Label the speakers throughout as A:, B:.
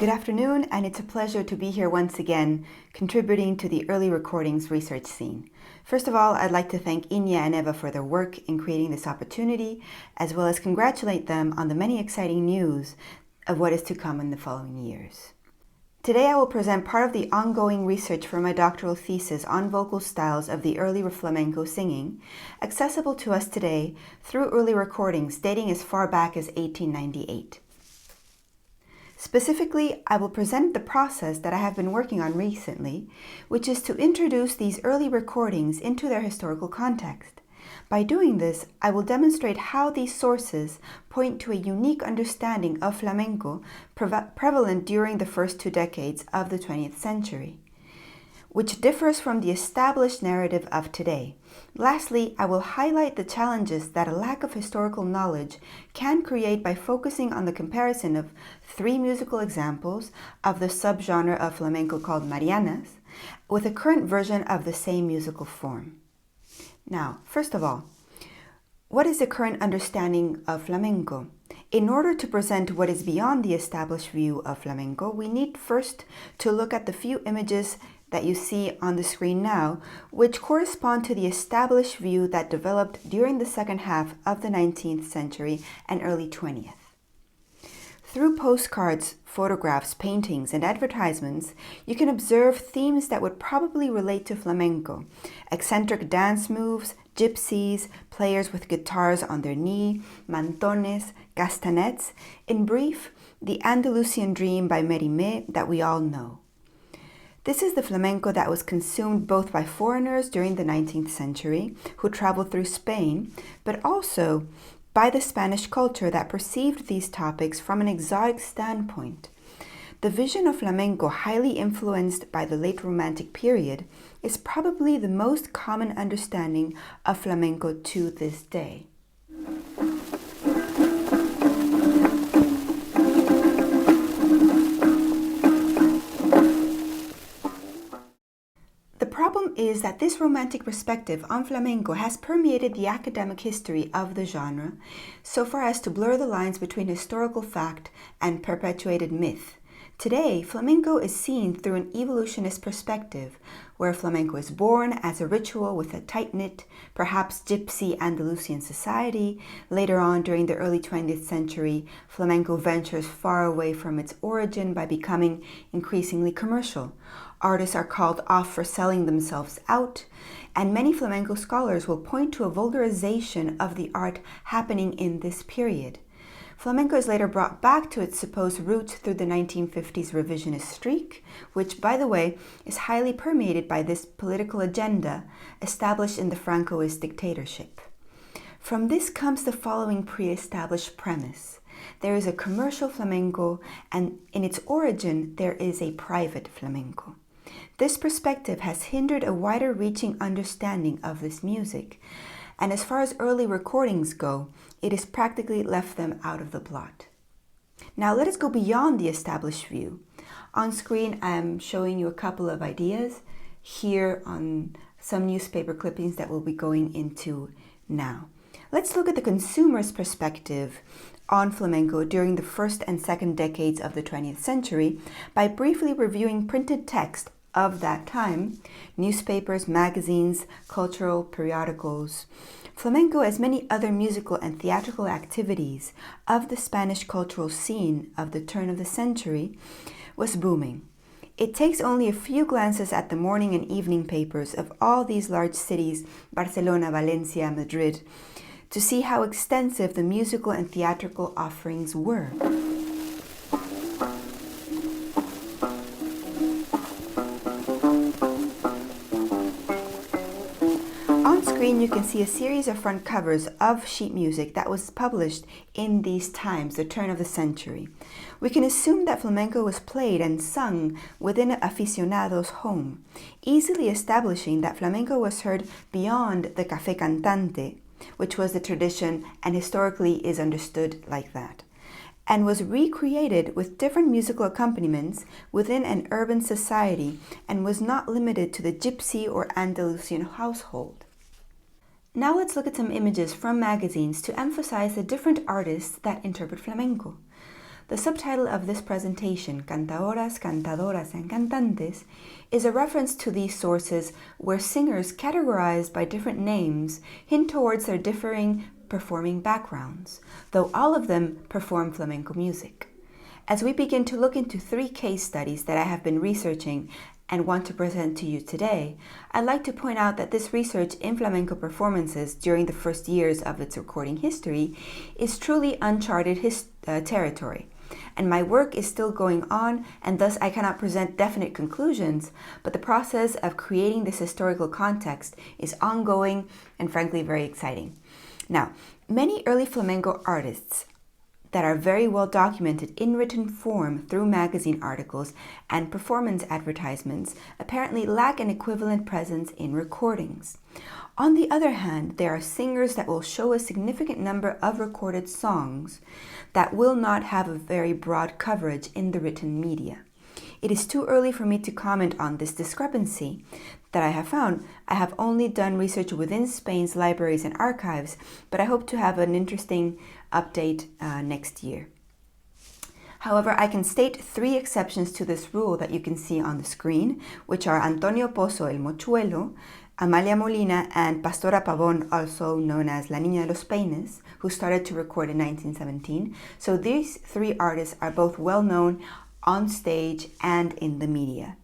A: Good afternoon, and it's a pleasure to be here once again, contributing to the early recordings research scene. First of all, I'd like to thank Inya and Eva for their work in creating this opportunity, as well as congratulate them on the many exciting news of what is to come in the following years. Today I will present part of the ongoing research for my doctoral thesis on vocal styles of the early flamenco singing, accessible to us today through early recordings dating as far back as 1898. Specifically, I will present the process that I have been working on recently, which is to introduce these early recordings into their historical context. By doing this, I will demonstrate how these sources point to a unique understanding of flamenco prevalent during the first 2 decades of the 20th century, which differs from the established narrative of today. Lastly, I will highlight the challenges that a lack of historical knowledge can create by focusing on the comparison of 3 musical examples of the subgenre of flamenco called Marianas with a current version of the same musical form. Now, first of all, what is the current understanding of flamenco? In order to present what is beyond the established view of flamenco, we need first to look at the few images that you see on the screen now, which correspond to the established view that developed during the second half of the 19th century and early 20th. Through postcards, photographs, paintings, and advertisements, you can observe themes that would probably relate to flamenco: eccentric dance moves, gypsies, players with guitars on their knee, mantones, castanets, in brief, the Andalusian dream by Mérimée that we all know. This is the flamenco that was consumed both by foreigners during the 19th century, who traveled through Spain, but also by the Spanish culture that perceived these topics from an exotic standpoint. The vision of flamenco, highly influenced by the late Romantic period, is probably the most common understanding of flamenco to this day. The problem is that this romantic perspective on flamenco has permeated the academic history of the genre so far as to blur the lines between historical fact and perpetuated myth. Today, flamenco is seen through an evolutionist perspective, where flamenco is born as a ritual with a tight-knit, perhaps gypsy Andalusian society. Later on, during the early 20th century, flamenco ventures far away from its origin by becoming increasingly commercial. Artists are called off for selling themselves out, and many flamenco scholars will point to a vulgarization of the art happening in this period. Flamenco is later brought back to its supposed roots through the 1950s revisionist streak, which, by the way, is highly permeated by this political agenda established in the Francoist dictatorship. From this comes the following pre-established premise. There is a commercial flamenco, and in its origin, there is a private flamenco. This perspective has hindered a wider-reaching understanding of this music, and as far as early recordings go, it has practically left them out of the plot. Now let us go beyond the established view. On screen, I'm showing you a couple of ideas here on some newspaper clippings that we'll be going into now. Let's look at the consumer's perspective on flamenco during the first and second decades of the 20th century by briefly reviewing printed text of that time, newspapers, magazines, cultural periodicals. Flamenco, as many other musical and theatrical activities of the Spanish cultural scene of the turn of the century, was booming. It takes only a few glances at the morning and evening papers of all these large cities, Barcelona, Valencia, Madrid, to see how extensive the musical and theatrical offerings were. You can see a series of front covers of sheet music that was published in these times, the turn of the century. We can assume that flamenco was played and sung within an aficionado's home, easily establishing that flamenco was heard beyond the café cantante, which was the tradition and historically is understood like that, and was recreated with different musical accompaniments within an urban society and was not limited to the gypsy or Andalusian household. Now let's look at some images from magazines to emphasize the different artists that interpret flamenco. the subtitle of this presentation, Cantaoras, Cantadoras, and Cantantes, is a reference to these sources where singers categorized by different names hint towards their differing performing backgrounds, though all of them perform flamenco music. As we begin to look into 3 case studies that I have been researching and want to present to you today, I'd like to point out that this research in flamenco performances during the first years of its recording history is truly uncharted territory. And my work is still going on, and thus I cannot present definite conclusions, but the process of creating this historical context is ongoing and frankly very exciting. Now, many early flamenco artists that are very well documented in written form through magazine articles and performance advertisements apparently lack an equivalent presence in recordings. On the other hand, there are singers that will show a significant number of recorded songs that will not have a very broad coverage in the written media. It is too early for me to comment on this discrepancy that I have found. I have only done research within Spain's libraries and archives, but I hope to have an interesting update next year. However, I can state 3 exceptions to this rule that you can see on the screen, which are Antonio Pozo el Mochuelo, Amalia Molina, and Pastora Pavón, also known as La Niña de los Peines, who started to record in 1917. So these 3 artists are both well known on stage and in the media.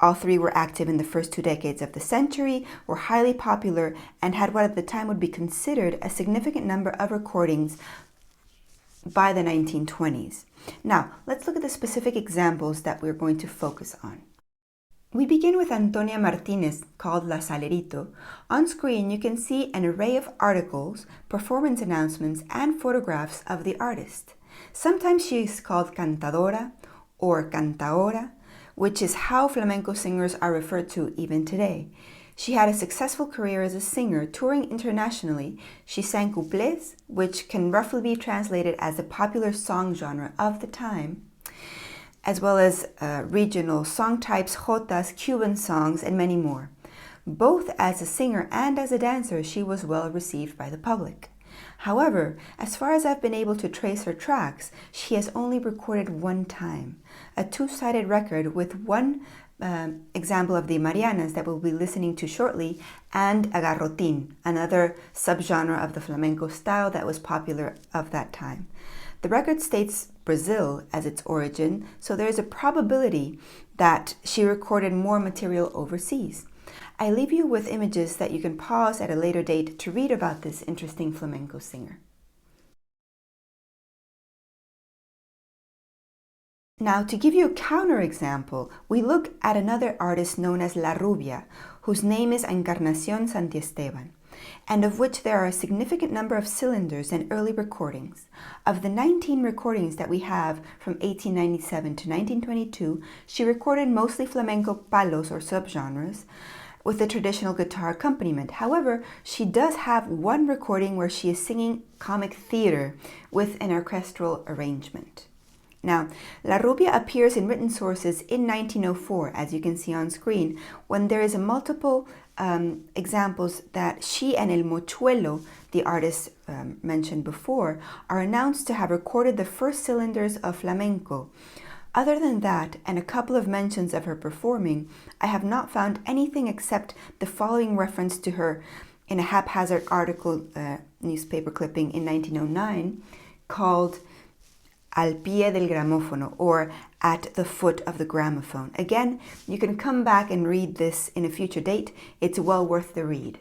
A: All 3 were active in the first 2 decades of the century, were highly popular, and had what at the time would be considered a significant number of recordings by the 1920s. Now, let's look at the specific examples that we're going to focus on. We begin with Antonia Martinez, called La Salerito. On screen, you can see an array of articles, performance announcements, and photographs of the artist. Sometimes she is called Cantadora or Cantaora, which is how flamenco singers are referred to even today. She had a successful career as a singer, touring internationally. She sang couplets, which can roughly be translated as the popular song genre of the time, as well as regional song types, jotas, Cuban songs, and many more. Both as a singer and as a dancer, she was well received by the public. However, as far as I've been able to trace her tracks, she has only recorded 1 time, a 2-sided record with one example of the Marianas that we'll be listening to shortly, and a garrotin, another subgenre of the flamenco style that was popular of that time. The record states Brazil as its origin, so there is a probability that she recorded more material overseas. I leave you with images that you can pause at a later date to read about this interesting flamenco singer. Now, to give you a counterexample, we look at another artist known as La Rubia, whose name is Encarnación Santiesteban, and of which there are a significant number of cylinders and early recordings. Of the 19 recordings that we have from 1897 to 1922, she recorded mostly flamenco palos or subgenres, with the traditional guitar accompaniment. However, she does have 1 recording where she is singing comic theater with an orchestral arrangement. Now, La Rubia appears in written sources in 1904, as you can see on screen, when there is a multiple examples that she and El Mochuelo, the artist mentioned before, are announced to have recorded the first cylinders of flamenco. Other than that, and a couple of mentions of her performing, I have not found anything except the following reference to her in a haphazard article, newspaper clipping in 1909, called Al pie del gramófono, or at the foot of the gramophone. Again, you can come back and read this in a future date. It's well worth the read.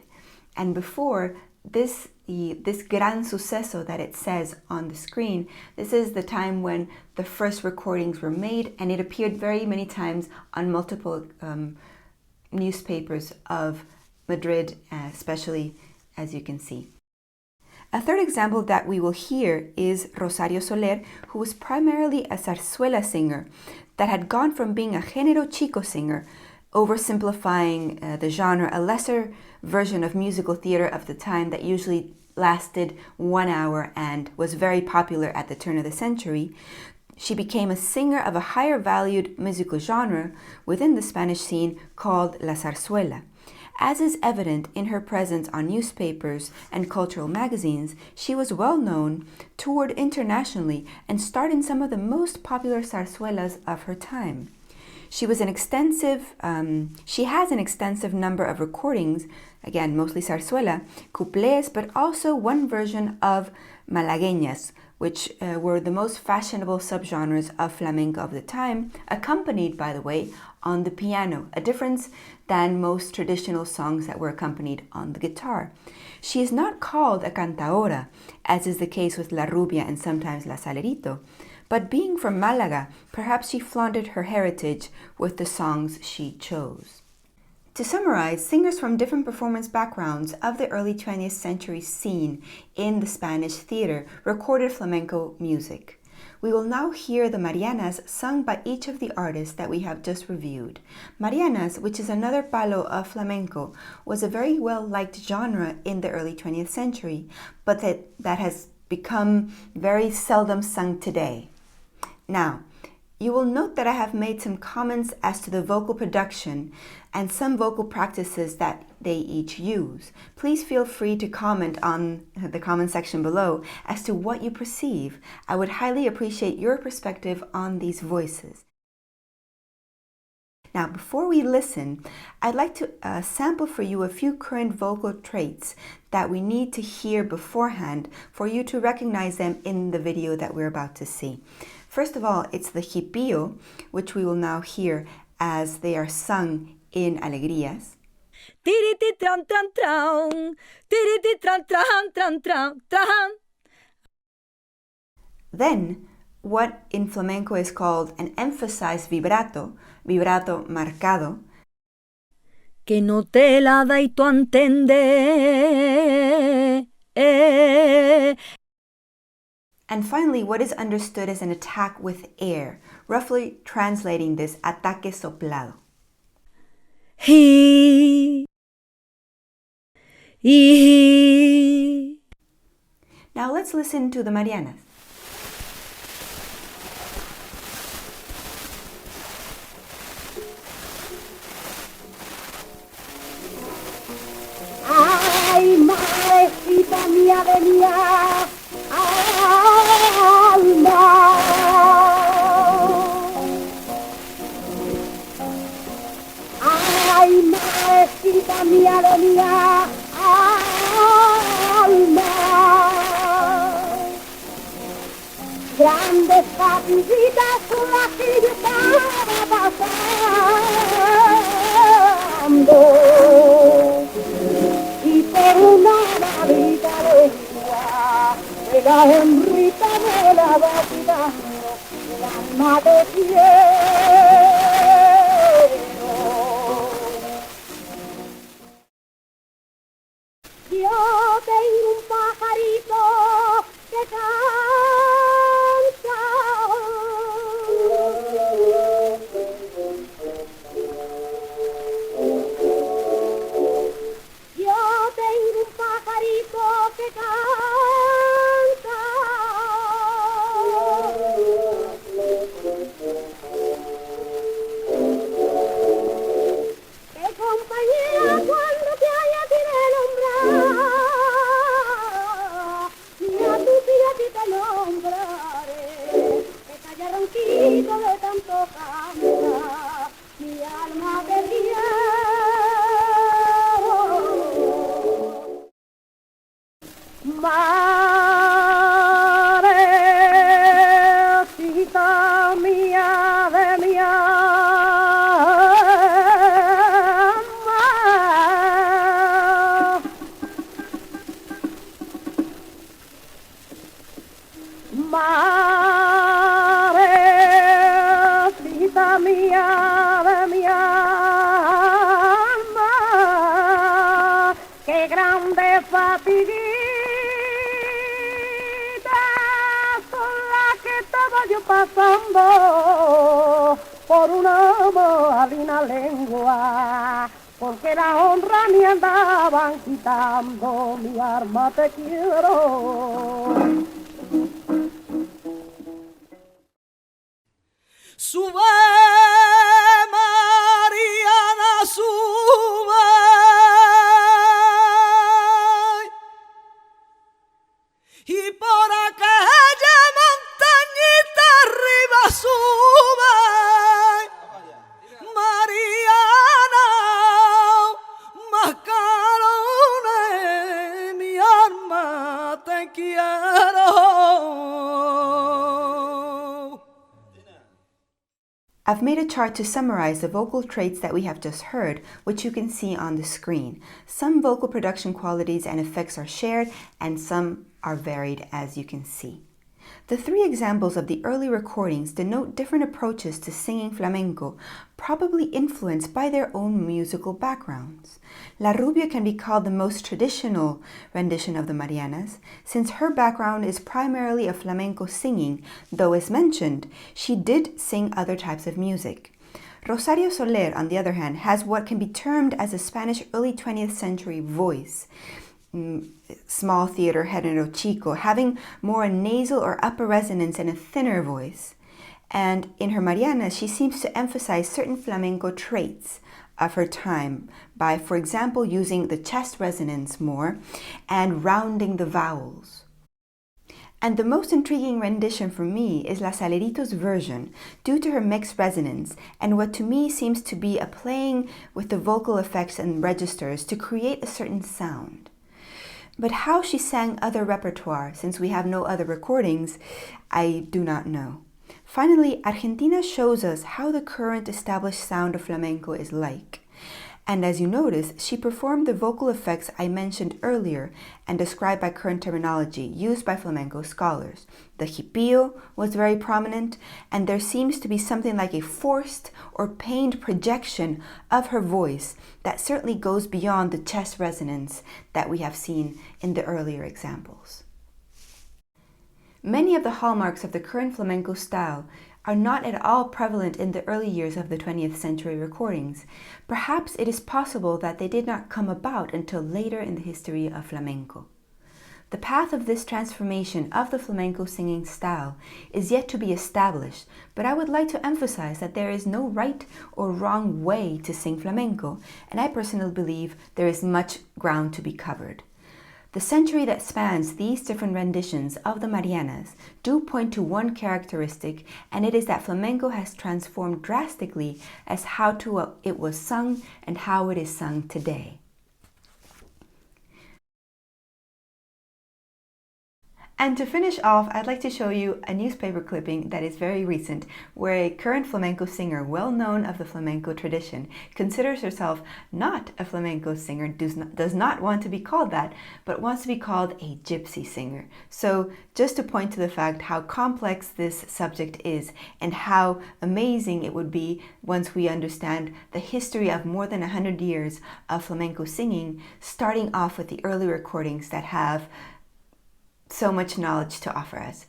A: And before this gran suceso that it says on the screen, this is the time when the first recordings were made, and it appeared very many times on multiple newspapers of Madrid, especially, as you can see. A third example that we will hear is Rosario Soler, who was primarily a zarzuela singer that had gone from being a género chico singer, oversimplifying the genre, a lesser version of musical theater of the time that usually lasted 1 hour and was very popular at the turn of the century. She became a singer of a higher valued musical genre within the Spanish scene called la zarzuela. As is evident in her presence on newspapers and cultural magazines, she was well known, toured internationally, and starred in some of the most popular zarzuelas of her time. She has an extensive number of recordings, again mostly zarzuela, cuplés, but also one version of malagueñas, which were the most fashionable subgenres of flamenco of the time, accompanied, by the way, on the piano, a difference than most traditional songs that were accompanied on the guitar. She is not called a cantaora, as is the case with La Rubia and sometimes La Salerito, but being from Malaga, perhaps she flaunted her heritage with the songs she chose. To summarize, singers from different performance backgrounds of the early 20th century scene in the Spanish theater recorded flamenco music. We will now hear the Marianas sung by each of the artists that we have just reviewed. Marianas, which is another palo of flamenco, was a very well-liked genre in the early 20th century, but that has become very seldom sung today. Now, you will note that I have made some comments as to the vocal production and some vocal practices that they each use. Please feel free to comment on the comment section below as to what you perceive. I would highly appreciate your perspective on these voices. Now, before we listen, I'd like to sample for you a few current vocal traits that we need to hear beforehand for you to recognize them in the video that we're about to see. First of all, it's the hipio, which we will now hear as they are sung in alegrías. Then, what in flamenco is called an emphasized vibrato, vibrato marcado,
B: que no te la da y tú entender.
A: And finally, what is understood as an attack with air, roughly translating this, ataque soplado. Now let's listen to the Marianas.
B: Ay, maecita mía de mi alma. Ay, maecita mía de mi alma. Grandes patitas por las que yo estaba pasando. Y por una varita lengua de la hembrita me la va tirando el alma de cielo. Yo tengo un pajarito que canta. Yo tengo un pajarito que canta. Que compañera cuando te haya tirado el umbral, mira tu tía que te nombraré, que calla ronquito de tanto cantar, mi alma te quiero. Marecita mía de mi alma, marecita mía de mi alma, qué grande fatiguita yo pasando por una malina lengua, porque la honra me andaban quitando, mi arma te quiero. Sube, Mariana, sube.
A: I've made a chart to summarize the vocal traits that we have just heard, which you can see on the screen. Some vocal production qualities and effects are shared, and some are varied, as you can see. The three examples of the early recordings denote different approaches to singing flamenco, probably influenced by their own musical backgrounds. La Rubia can be called the most traditional rendition of the Marianas, since her background is primarily of flamenco singing, though as mentioned, she did sing other types of music. Rosario Soler, on the other hand, has what can be termed as a Spanish early 20th century voice. Small theater género chico, having more a nasal or upper resonance and a thinner voice. And in her Marianas, she seems to emphasize certain flamenco traits of her time by, for example, using the chest resonance more and rounding the vowels. And the most intriguing rendition for me is La Salerito's version, due to her mixed resonance and what to me seems to be a playing with the vocal effects and registers to create a certain sound. But how she sang other repertoire, since we have no other recordings, I do not know. Finally, Argentina shows us how the current established sound of flamenco is like. And as you notice, she performed the vocal effects I mentioned earlier and described by current terminology used by flamenco scholars. The hipillo was very prominent, and there seems to be something like a forced or pained projection of her voice that certainly goes beyond the chest resonance that we have seen in the earlier examples. Many of the hallmarks of the current flamenco style are not at all prevalent in the early years of the 20th century recordings. Perhaps it is possible that they did not come about until later in the history of flamenco. The path of this transformation of the flamenco singing style is yet to be established, but I would like to emphasize that there is no right or wrong way to sing flamenco, and I personally believe there is much ground to be covered. The century that spans these different renditions of the Marianas do point to one characteristic, and it is that flamenco has transformed drastically as it was sung and how it is sung today. And to finish off, I'd like to show you a newspaper clipping that is very recent, where a current flamenco singer, well known of the flamenco tradition, considers herself not a flamenco singer, does not want to be called that, but wants to be called a gypsy singer. So just to point to the fact how complex this subject is and how amazing it would be once we understand the history of more than 100 years of flamenco singing, starting off with the early recordings that have so much knowledge to offer us.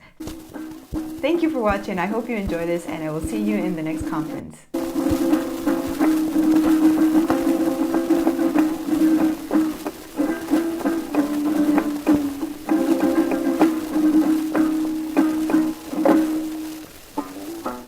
A: Thank you for watching. I hope you enjoy this, and I will see you in the next conference.